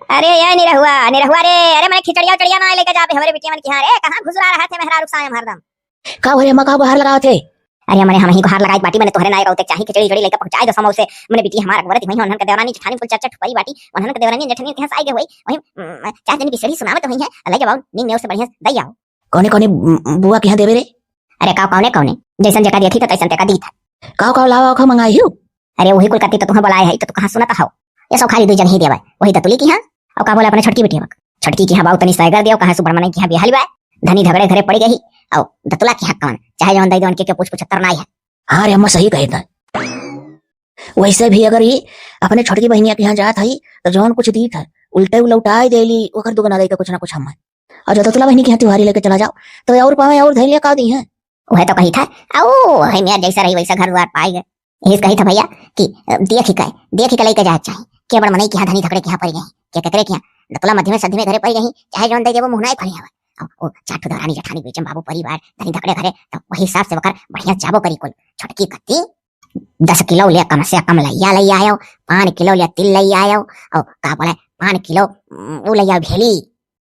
अरे ये निरहुआ निरहुआ रे, अरे मैं खिचड़िया उचड़िया ना लेके जाबे हमरे बिटिया मन की। रे कहां घुसरा रहा थे मेहरा रुखसायम हरदम। का हो रे अम्मा, का बाहर लगाओ थे? अरे मने हम ही गुहार लगाई बाटी मने तोहरे नाय रहते चाही खिचड़ी जड़ी लेके पहुंचाए दो समोसे से मने बिटिया हमारा वरत वही उन्हन के देवरानी जेठानी कुल चर्चा ठुपई बाटी उन्हन के देवरानी जेठानी के साई गए वही चार जनी बिसरी सुनावत वही है ले जाओ नी नेव से बढ़िया दई आओ। कौने कौने बुआ के यहाँ देवे रे? अरे का कौने कौने जैसन जका दी थी त तैसन तका दी था। का लावा खा मंगाई हो? अरे वही कुल कती तो तुम्हें बुलाए है तो तू कहां सुनता हो? ये सब खाली दो जन ही देवे वही ततुली की हां और का बोले अपने छोटकी बिटिया छटकी की हां बाऊ तनी साइगर दियो कहां सुब्रमण्य की हां बिहाली बा धनी झगड़े घरे पड़ गई और दतुला की हक कौन चाहे जवन दई दोन के पूछ पुछतर नाई है। हाँ रे अम्मा सही कहे था। वैसे भी अगर ये अपने छोटकी बहनिया के यहाँ जात है तो जौन कुछ दी था उल्टे उलटाई देली ओकर दुगना दई का कुछ ना कुछ हम और जो दतुला बहनी के यहाँ त्योहारी लेके चला जाओ तो और पावे और धैर्य का दी है। वह तो कही था आओ है मियां जैसा रही वैसा घर द्वार पाए गए यही कही था भैया कि देख ही लेके जाए चाहे के बड़ मनई के यहाँ धनी झगड़े के यहाँ पड़ गई के ककरे के यहाँ दतुला मध्य में सधी में घरे पड़ गई चाहे जौन दई देबो मुहनाई फड़ी हवा ओ चाटू दरानी जेठानी बेचम बाबू परिवार धनी झगड़े घरे तो वही हिसाब से वकर बढ़िया जाबो करी कुल छोटकी कत्ती 10 किलो ले कम से कम लैया ले आयो 5 किलो ले तिल ले आयो और का बोले 5 किलो वो ले आयो भेली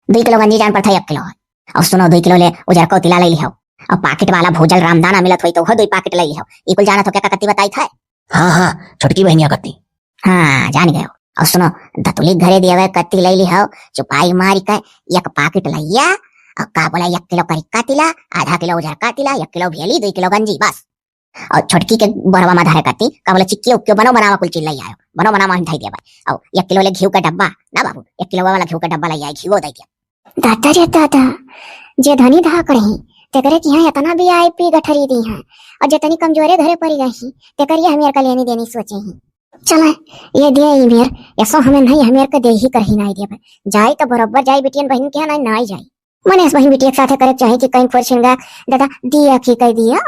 2 किलो गंजी जान पर था 1 किलो और सुनो 2 किलो ले उजर को तिला ले लियो और पाकिट वाला भोजल रामदाना मिलत होई तो वो 2 पाकिट ले लियो ई कुल जाना तो क्या कत्ती बताई था। हाँ छोटकी बहनिया कत्ती हाँ जान गयो और सुनो दतुली घरे दिया कत्ती ले लियो चुपाई मारी का 1 पाकिट लैया और का बोला 1 किलो करिक्का तिला आधा किलो उजर का तिला 1 किलो भेली 2 किलो गंजी बस और छोटकी के बरवा में धारे करती का बोले चिक्की उक्की बनो बनावा कुल चीज लई आयो बनो बनावा हिंठाई दिया और 1 किलो ले घी का डब्बा ना बाबू 1 किलो वाला घी का डब्बा लई आई घी दे दिया। दादा रे दादा जे धनी धा करही तेकरे की यहाँ इतना वीआईपी गठरी दी है और जितनी कमजोरे घरे पड़ी गई तेकर ये हमें का लेनी देनी सोचे ही चला ये दिया ई मेर ऐसा हमें नहीं हमें का दे ही कर ही नहीं दिया जाए तो बराबर जाए बिटियन बहन के यहाँ ना जाए मने इस बहन बिटिया के साथ करे चाहे कि कहीं फरशिंगा दादा दिया की कह दिया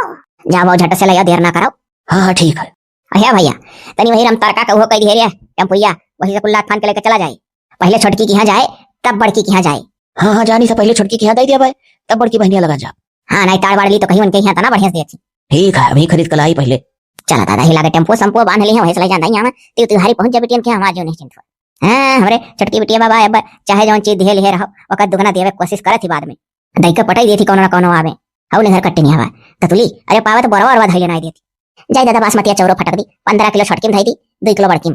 जाओ झट से लया देर ना करो। हाँ ठीक है अया भैया तनी वही रम तड़का का वो कह दिया टेम्पुया वही से कुल्ला फान के लेके चला जाए पहले छोटकी के यहाँ जाए तब बड़की के यहाँ जाए। हाँ जानी से पहले छोटकी के यहाँ दे दिया भाई तब बड़की बहनिया लगा जा। हाँ नहीं ताड़ बाड़ ली तो कहीं उनके यहाँ तना बढ़िया से देती। ठीक है अभी खरीद कर लाई पहले चला दादा ही लागे टेम्पो संपो बांध ली वही से ले जाता यहाँ त्योहारी पहुंच जा बिटियन के हमार जो नहीं चिंता। हाँ हमरे छोटकी बिटिया बाबा अब चाहे जौन चीज दिहे लिहे रहो ओकर दुगना देवे कोशिश करत ही बाद में दई के पटाई देती कोनो ना कोनो आवे हऊ ने घर कट्टी नहीं हवा ततुली अरे पावे तो बरवा अरवा धैले नहीं देती जाई दादा बासमती चौरो फटक दी 15 किलो छोटकी धई दी 2 किलो बड़की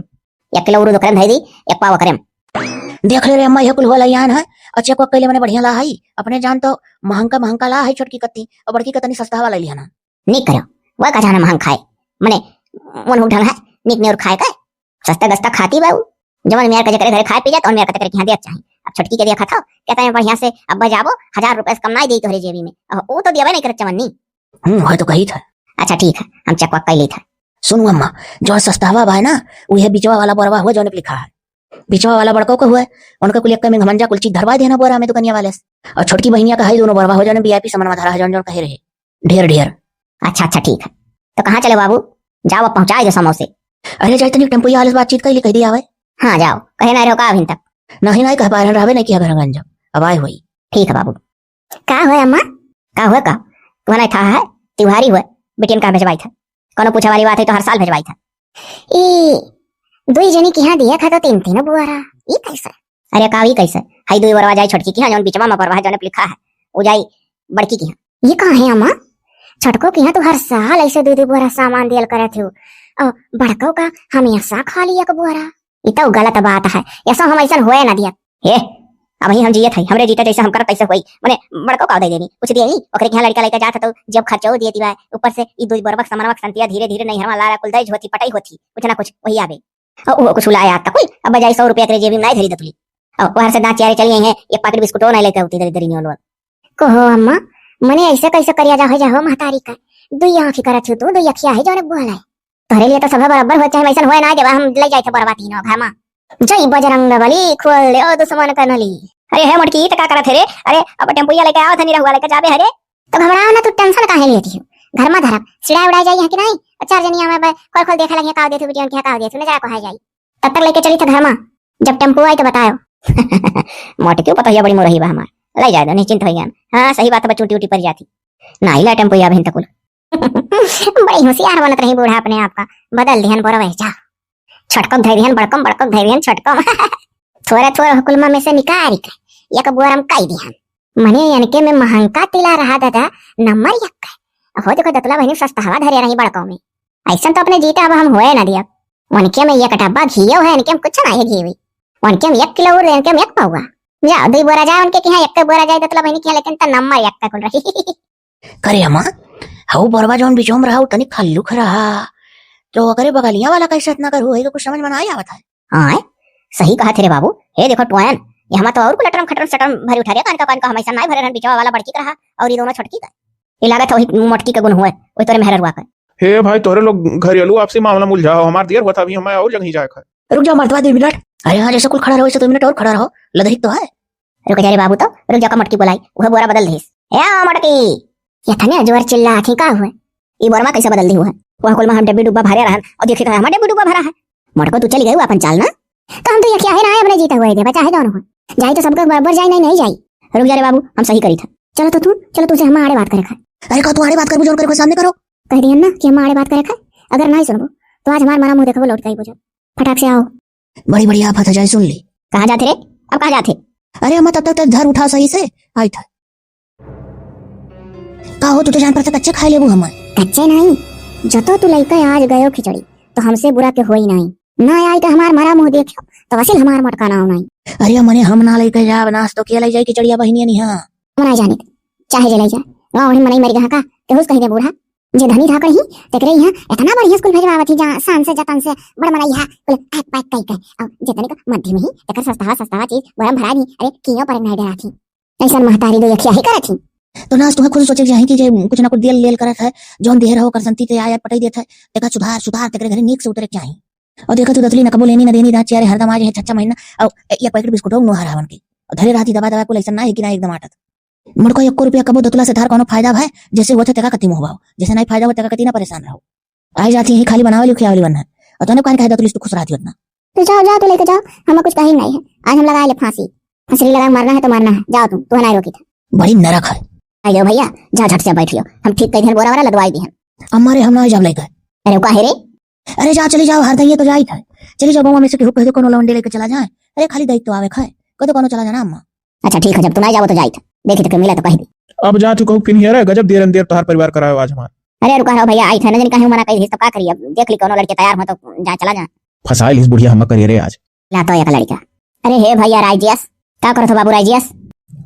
1 किलो उर्दू करम धई दी 1 पाव करम देख ले रे अम्मा ये कुल वाला यान है अच्छा को पहले मैंने बढ़िया ला है अपने जान तो महंगा ला है छोटकी कत्ती और बड़की कतनी सस्ता वाला लिया ना नी करो वह का जाना महंग खाए मने मन हो ढंग है निक ने और खाए का सस्ता गस्ता खाती बाऊ जवन मेयर के घरे खाए पी जात और मेयर के यहाँ दे चाहिए अब छोटकी के दिया खाता कहता है बढ़िया से अब बजाबो 1000 रुपए कम नहीं दी तोहरे जेबी में वो तो दिया नहीं करत चवन्नी है तो कही था। अच्छा ठीक है हम चकवा कह ली था। सुनो अम्मा जो सस्तावा बा है ना वो है बिचवा वाला बोरवा हुआ जो ने लिखा है बिचवा वाला बड़को का हुआ है उनका कुल एक में घमंजा कुल चीज धरवा देना बोरा में दुकानिया वाले और छोटकी बहनिया का है दोनों बोरवा हो जाने वीआईपी सामान में धरा है जौन कहे रहे ढेर ढेर। अच्छा ठीक है तो कहाँ चले बाबू जाओ पहुंचाए दो समोसे। अरे जाए तनिक टेम्पो वाले बातचीत कर ली कह दिया हाँ जाओ कहे ना रहो का अभी तक नहीं कह पा रहे नहीं किया घर गंज अब आए हुई। ठीक है बाबू का हुआ अम्मा का हुआ का तुम्हारा था है त्योहारी हुआ बेटियन का भेजवाई था कोनो पूछा वाली बात है तो हर साल भेजवाई था ई 2 जनी की यहाँ दिया था तो 3 बुआरा ई कैसे अरे का ई कैसे हाई 2 बरवा जाए छोटकी की यहाँ जौन बिचवा में बरवा जौन लिखा है वो जाई बड़की की यहाँ ये कहाँ है अम्मा छोटको की यहाँ तो हर साल ऐसे 2 बुआरा सामान दियल करे थे और बड़को का हम ऐसा खा लिया का बुआरा ये तो गलत बात है ऐसा हम ऐसा हुए ना दिया हे अब ही हम जिए थे हमरे जीते जैसे हम करत ऐसे हुई मने बड़को का दे देनी कुछ दिए नहीं ओकरे के यहाँ लड़का लेके जाता तो जब खर्चो दिए दिवा ऊपर से ई 2 बरबक समरवक संतिया धीरे धीरे नहीं हमारा लारा कुल दई होती पटाई होती कुछ ना कुछ वही आवे और वो कुछ लाया आता कोई अब बजाय 100 रुपया तेरे जेबी में नहीं धरी दतुली और बाहर से दांत चारे चली हैं एक पैकेट बिस्कुट नहीं लेके उती दरी न्योल कहो अम्मा मने ऐसे कैसे करिया जा हो महतारी का 2 आंखी करत हो तो 2 अखिया है जोने बोला तोरे लिए तो सब बराबर हो चाहे वैसा होए ना जब हम ले जाए थे बरवा तीनों घर में जय बजरंग बली खोल ले ओ दुश्मन का नली। अरे है मोटकी तो का करत रे अरे अब टेम्पुया लेके आओ धनी रहुआ लेके जाबे हरे तो घबराओ ना तू टेंशन काहे लेती हो घर में धरब सिड़ा उड़ा जाई है कि नहीं 4 जनिया में खोल देखा लगे का देथु बिटियन के का देथु न जरा को है जाई तब तक लेके चली था घर में जब टेम्पो आई तो बताओ मोटकी पता है बड़ी मोरही बा हमार ले जाए दो निश्चिंत हो गया। हां सही बात है चूटी उटी पर जाती ना हिला टेम्पुया बहन तकुल बड़ी होशियार बनत रही बूढ़ा अपने आप का बदल ध्यान बोरा वह जा छटकम धैर्यन बड़कम छटकम थोड़ा थोड़ा हुकुलमा में से निकाल के एक बोरम कई दिया मने यानके में महंगा तिला रहा दादा नंबर यक हो देखो दतला बहनी सस्ता हवा धरे रही बड़काऊ में ऐसा तो अपने जीता अब हम होए ना दिया उनके में एक डब्बा घियो है इनके में कुछ ना है घी हुई उनके में 1 किलो और इनके में 1 पाऊगा जाओ 2 बोरा जाए उनके यहाँ 1 बोरा जाए दतला बहनी के यहाँ, लेकिन तो नंबर यक का कुल रही करे अम्मा हाउ बरवा जौन बिचोम रहा तनिक खल्लुक रहा तो करे बगलिया वाला कैसे इतना करू है तो कुछ समझ में ना आवत है। हाँ सही कहा थे बाबू। हे देखो टोयन ये हम तो और लटरम खटरम सटरम भरी उठा रिया कान का हमेशा नहीं भरे रहन बिचवा वाला बड़की रहा और ये दोनों छोटकी का ये लागत वही मोटकी के गुण हुए वही तोरे मेहर हुआ कर। हे भाई तोरे लोग घरेलू आपसी मामला मुलझाओ हमार देर हुआ था अभी हमें और जगह जाए खा। रुक जाओ मर्दवा 2 मिनट। अरे हाँ जैसे कुल खड़ा रहो 2 मिनट और खड़ा रहो लदहिक तो है। रुक जा रे बाबू तो रुक जा का मटकी बुलाई वह बोरा बदल दीस ए मटकी ये थने जोर चिल्ला थी का हुए ये बोरा कैसे बदल दी हुआ वह कुल में हम डब्बी डुब्बा भरे रहन और देखे हम डब्बी डुब्बा भरा है मटको तू चली गई अपन चाल ना तो हम तो ये क्या है ना अपने जीता हुआ है बचा है दोनों को जाए तो सबका बराबर जाए नहीं जाए। रुक जा रे बाबू हम सही करी था चलो तो चलो तुझे हम आड़े बात करे खा। अरे का तू आड़े बात कर बुझोर करे सामने करो कह दिया ना कि हम आड़े बात करे खा अगर नहीं सुनो तो आज हमारा मरा मुंह देखो लौट गई बुझो फटाक से आओ। बड़ी बड़ी आफत है जाए सुन ली। कहाँ जाते रे अब कहाँ जाते? अरे अम्मा तब तक धर उठा सही से आई था का हो तू तो जान पर कच्चे खाए लेबू हम कच्चे नहीं जो तो तू लइका आज गयो खिचड़ी तो हमसे बुरा के होई नहीं ना आई तो हमार मरा मुंह देखियो तो वैसे हमार मटका ना नहीं। अरे मने हम ना लेके जा नास तो के ले जाई खिचड़िया बहनिया नहीं हां मना जाने चाहे जलाई जा गांव में मनाई मर गया का तेहुस कही दे बूढ़ा जे धनी था कहीं तेरे यहाँ इतना बढ़िया स्कूल भेजवावत थी जहां शान से जतन से बड़ मनाई है बोले पैक पैक कई अब जितने का मध्य में ही तेकर सस्ता चीज बरम भरा दी अरे कियो पर नहीं डरा थी ऐसा महतारी दो यखिया ही करत थी तो नास तुम्हें खुद सोचे जाही कि जे कुछ ना कुछ दिल लेल करत है जोन देह रहो कर संती ते आया पटाई देत है देखा सुधार सुधार तेरे घरे नीक से उतरे चाहिए और देखा तू दतली न कबो लेनी न देनी दा चारे हरदम आज है छच्चा महीना और एक पैकेट बिस्कुट नो हरावन के और धरे राती दवा दवा को लेसन ना है कि ना एकदम आटत मुड़को 1 रुपया कबो दतला से धार कोनो फायदा भाई जैसे वो थे तेका कति मोह भाव जैसे नहीं फायदा हो तेका कति ना परेशान रहो आई जाती है खाली बनावे लिखिया वाली बनना और तने कान कह दतली तो खुश रहती उतना तो जाओ तो लेके जाओ हमें कुछ कहीं नहीं है आज हम लगा ले फांसी फंसरी लगा मारना है तो मारना है जाओ तुम तो नहीं रोकी था बड़ी नरक है। आइयो भैया जा झट से बैठियो हम ठीक कई दिन बोरा वाला लदवाई दी हम हमारे हम ना जब लेकर अरे काहे रे अरे जा चली जाओ हर दइए तो जाई था चली जाओ बउवा में से केहू कह दे कोनो लौंडे लेके चला जाए अरे खाली दायित्व आवे खाए कदे कोनो चला जाना अम्मा। अच्छा ठीक है जब तू नहीं जाओ तो जाई था देखी तो मिला तो कह दी अब जा चुका हूँ कि नहीं है गजब देर तोहार परिवार करायो आज हमार। अरे रुका रहो भैया आई था न कहीं मना कही तो का करिए अब देख ली कोनो लड़के तैयार हो तो जा चला जा फंसा लिस बुढ़िया हम करिए रे आज ला तो एक लड़का अरे हे भैया राइजियस क्या करो तो बाबू राइजियस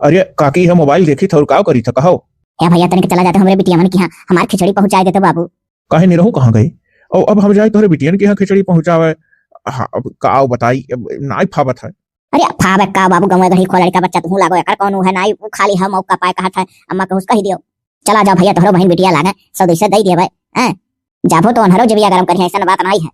अरे काकी है मोबाइल देखी था और का करी था कहो हे भैया तनिक चला जाते हमरे बिटिया मन की हां हमार खिचड़ी पहुंचा देते बाबू काहे नहीं रहू कहां गई और अब हम जाए तोरे बिटियन के यहाँ खिचड़ी पहुंचावे अब का बताई नाई फावत है। अरे फावे का बाबू गंवे गढ़ी को लड़का बच्चा तू लागो एकर कौन है नाई खाली हम मौका पाए कहा था अम्मा को उसका ही दियो चला जाओ भैया तोहरो बहन बिटिया लागे सौ दुई से दई दिए भाई हैं जाबो तो अनहरो जबिया गरम करी ऐसा बात नहीं है।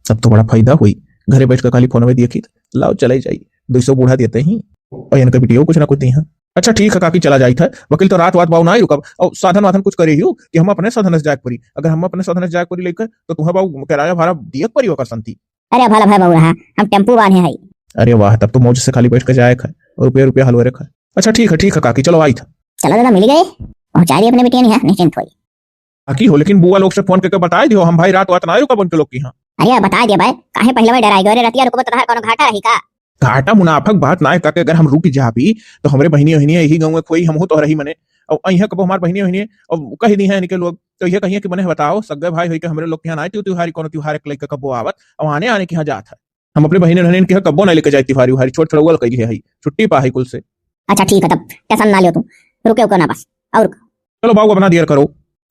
तब तो बड़ा फायदा हुई घरे बैठ कर खाली फोन में देखी लाओ चले जाई 200 बूढ़ा देते ही और इनका बिटिया कुछ ना कुछ दी है। अच्छा ठीक है काकी चला जाई था वकील तो रात बाऊ ना रुकब और साधन वाधन कुछ करे ही कि हम अपने साधन से जाग परी अगर हम अपने साधन से जाग परी लेकर तो तुम्हें बाऊ किराया भाड़ा दियक परी होकर संती। अरे भला भाई बाबू रहा हम टेम्पू वाले हैं। अरे वाह तब तो मौज से खाली बैठ कर जाए खा और रुपया हलवे रखा। अच्छा ठीक है काकी चलो आई था चलो दादा मिल गए पहुंचा दिए अपने बेटिया नहीं निश्चिंत हुई काकी हो लेकिन बुआ लोग से फोन करके बता दियो हम भाई रात ना रुका उनके लोग की यहाँ। अरे बता दिया भाई काहे पहले भाई डराई गए रतिया रुको तो कोनो घाटा रही का घाटा मुनाफक बात ना है काके अगर हम रुक जाबी तो हमरे बहनी बहनी यही गांव में कोई हम हो तो रही मने और अहिया कबो हमार बहनी बहनी और कह दी है इनके लोग तो ये कहिए कि मने बताओ सगे भाई होई के हमरे लोग के यहाँ आए त्योहारी कोनो त्योहार के लेके कबो आवत और आने के यहाँ जात है हम अपने बहनी बहनी के कबो ना लेके जाए त्योहारी उहारी छोट छोड़ कही है छुट्टी पाही कुल से। अच्छा ठीक है तब टेंशन ना लियो तुम रुके ना बस और चलो बाबू अपना देर करो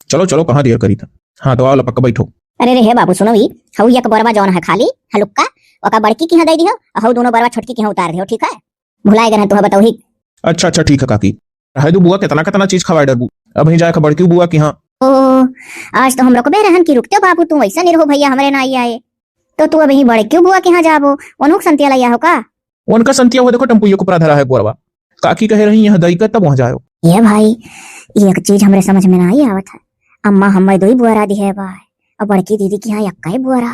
चलो कहाँ देर करी था। हाँ तो आओ पक्का बैठो। अरे रे हे बाबू सुनो ही हऊ एक बरवा जौन है खाली हलुक्का ओका बड़की की दे दियो हऊ दोनों बरवा छोटकी की उतार दियो ठीक है भुलाए गए तो बताओ ही। अच्छा ठीक है काकी रहे दो बुआ कितना चीज खवाए डरबू अब ही जाए बड़की बुआ की। हाँ ओ आज तो हम लोग बेरहन की रुकते बाबू तुम ऐसा नहीं रहो भैया हमरे ना आए तो तू अभी बड़की बुआ के यहाँ जाबो उनको संतिया लिया हो का उनका संतिया हो देखो टेम्पू को धरा है गोरवा काकी कह रही यहाँ दई कर तब वहां जाओ। ये भाई एक चीज हमरे समझ में नहीं आवत है अम्मा हमें दो ही बुआरा दी है भाई और बड़की दीदी की यहाँ यक्का ही बुआरा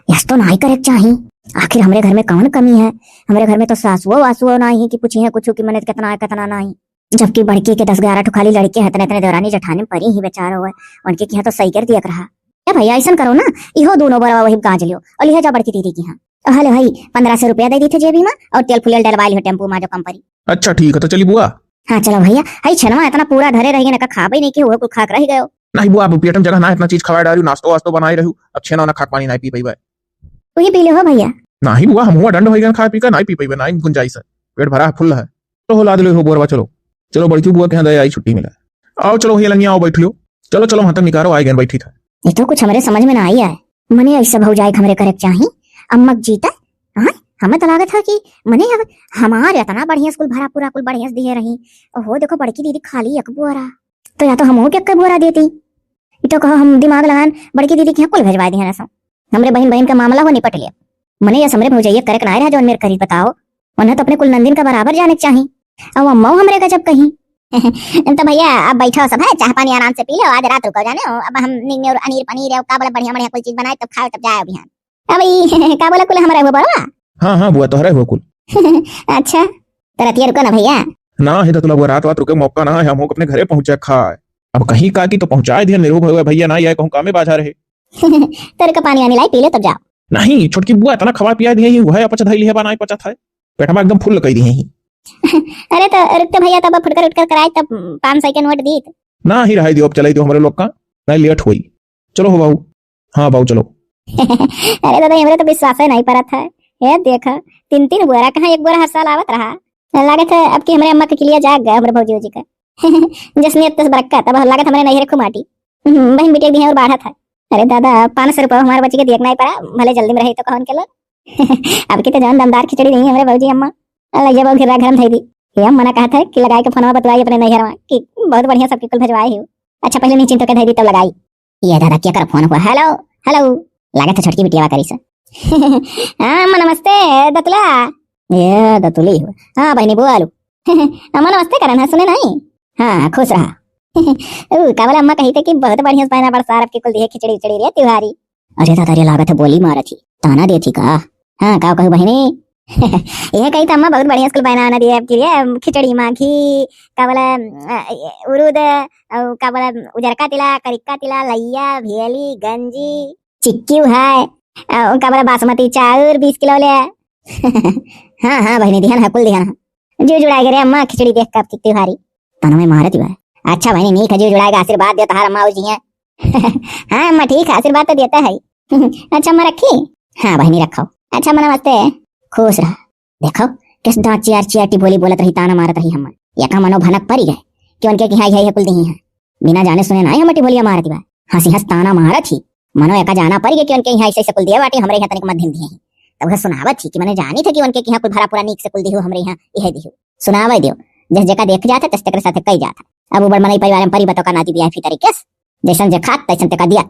यस तो नहीं करे चाहिए आखिर हमारे घर में कौन कमी है हमारे घर में तो सासुओ वासुओ नहीं कि पूछी है कुछ कि मैंने कितना है कितना नहीं जबकि बड़की के 10-11 ठो खाली लड़के हैं इतने दौरानी जठानी परी ही बेचारा हुआ उनके यहाँ तो सही कर दिया रहा भैया ऐसा करो ना इहो दोनों बड़ा वही गाज लियो और लिया जा बड़की दीदी की यहाँ हले भाई 1500 रुपया दे दी थे जेबी में और तेल फुलेल डलवाई हो टेम्पू में जो कंपनी। अच्छा ठीक है तो चली बुआ। हाँ चलो भैया, हई छनवा इतना पूरा धरे रही ना खा भी नहीं कि वो कुछ खाक रह गयो। नहीं बुआ, अब पेट में जगह ना इतना चीज खवा डाली, नाश्तो वास्तो बनाई रहू, अब छेना ना खा पानी नहीं पी पाई। तू ही पी ले हो भैया। नहीं बुआ, हम हुआ दंड हो गया खा पी कर नहीं पी पाई, नहीं गुंजाइश है, पेट भरा है, फुल है। तो हो लाद ले हो बोरवा, चलो चलो बैठी बुआ के यहाँ दया आई छुट्टी मिला। आओ चलो ये लंगिया आओ बैठ लो, चलो चलो वहां तक निकालो, आई गए बैठी था। ये तो कुछ हमारे समझ में ना आई है। मने ऐसा भौ जाए हमरे करे चाही अम्मक जीता। हाँ हमें तो लागत है कि मने अब हमारे इतना बढ़िया स्कूल भरा पूरा कुल बढ़िया से दिए रही। ओहो देखो बड़की दीदी खाली एक बोरा, तो या तो हम हो के बोरा देती। ये तो कहो हम दिमाग लगान बड़की दीदी के यहाँ कुल भेजवा दिए ना। हमरे बहन बहन का मामला हो निपट लिया। मने ये समरे भौजाइया करे ना रहा जो मेरे करी बताओ, उन्हें तो अपने कुल नंदिन का बराबर जाने के चाहिए। अब अम्मा हमरे का जब कहीं तो भैया अब बैठो सब है, चाह पानी आराम से पी लो, आज रात रुको जाने हो। अब हम निंगे और अनीर पनीर है का बड़ा बढ़िया बढ़िया कोई चीज बनाए तब खाओ तब जाए अभियान। अब का बोला कुल हमारा वो बड़वा। हाँ हाँ बुआ तोहरा हो कुल। अच्छा तो रतिया रुको ना भैया। ना है तो तुला रात रात रुके मौका ना है, हम अपने घरे पहुंचे खाए। अब कहीं का की तो पहुंचाए दिया निरूप भैया ना, ये कहूं कामे बाजा रहे। तेरे का पानी आने लाई पी लो तब जाओ। नहीं छोटकी बुआ इतना खवा पिया दिए ही वह अपच धइली है बनाई पचत है, पेटमा एकदम फुल कई दिए ही। अरे तो रुक तो भैया, तब फुटकर उठकर कराए तब 500 के नोट दी ना ही रहा दियो, अब चलाई दियो हमारे लोग का, नहीं लेट हुई। चलो हो बाबू, हाँ बाबू चलो। अरे दादा हमारे तो विश्वास नहीं पड़ा था। ये देखा 3-3 बोरा कहाँ एक बोरा हर साल आवत रहा। लागत है अब की हमारे अम्मा के लिए जाग गया हमारे भौजी जी का जिसने इतने बरक्का तब लागत हमारे नहीं रखो माटी बहन बेटे भी है और बाढ़ा था। अरे दादा 500 रुपया हमारे बच्चे के देखना ही पड़ा, भले जल्दी में रही तो कौन के लोग अब की तो जान दमदार खिचड़ी नहीं है हमारे भौजी अम्मा। अल्लाह ये बहुत घिरा घरम थई दी। ये हम मना कहा था कि लगाई के फोनवा बतवाई अपने नैहर में कि बहुत बढ़िया सबके कुल भेजवाई हो। अच्छा पहले नीचे तो के दी तब लगाई। ये दादा क्या कर फोन हुआ, हेलो हेलो लागत है छोटकी बिटिया करी से। हां अम्मा नमस्ते दतुला। ये दतुली हो, हां बहनी बुआ आलू। अम्मा नमस्ते करन है सुने नहीं। हां खुश रहा। ओ कावल अम्मा कही थे कि बहुत बढ़िया पाना बरसार आपके कुल दिए खिचड़ी खिचड़ी रे तिवारी। अरे दादा रे लागत है बोली मारा थी ताना दे थी का। हां का कहू बहनी ये कही तो अम्मा बहुत बढ़िया स्कूल बना दिया आपके लिए, खिचड़ी माँ घी का बोला उरुद का बोला उजरका तिला करिक्का तिला लैया भेली गंजी चिक्की है का बोला बासमती चाउर 20 किलो ले। हाँ हाँ बहनी ध्यान है कुल ध्यान है। जो जुड़ाएगा रे अम्मा खिचड़ी देख कर तिवारी तनो में मारत हुआ। अच्छा बहनी नहीं खजूर जुड़ाएगा, आशीर्वाद दे तार अम्मा जी है। हाँ अम्मा ठीक है आशीर्वाद तो देता है। अच्छा अम्मा रखी। हाँ बहनी रखो। अच्छा अम्मा नमस्ते खुश रहा। देखो किस दांत चियार चियाटी बोली बोलत रही ताना मारत रही हम या का मनो भनक पड़ी गए कि उनके की हाई हाई कुल दी है बिना जाने सुने ना हमटी बोलिया मारत बा हंसी हंस ताना मारत ही मनो एका जाना पड़ी गए कि उनके यहाँ ऐसे कुल दिया बाटी हमरे यहाँ तनिक मध्यम दिए तब सुनावत थी कि मैंने जानी थी कि उनके यहाँ कुल भरा पूरा नीक से कुल दी हो हमरे यहाँ यह दी हो सुनावा दियो जिस जगह देख जाता तस तक साथ कई जाता। अब ऊबर मनई परिवार में परी बतो का नाती दिया फी तरीके से जैसन जे खात तैसन तक दिया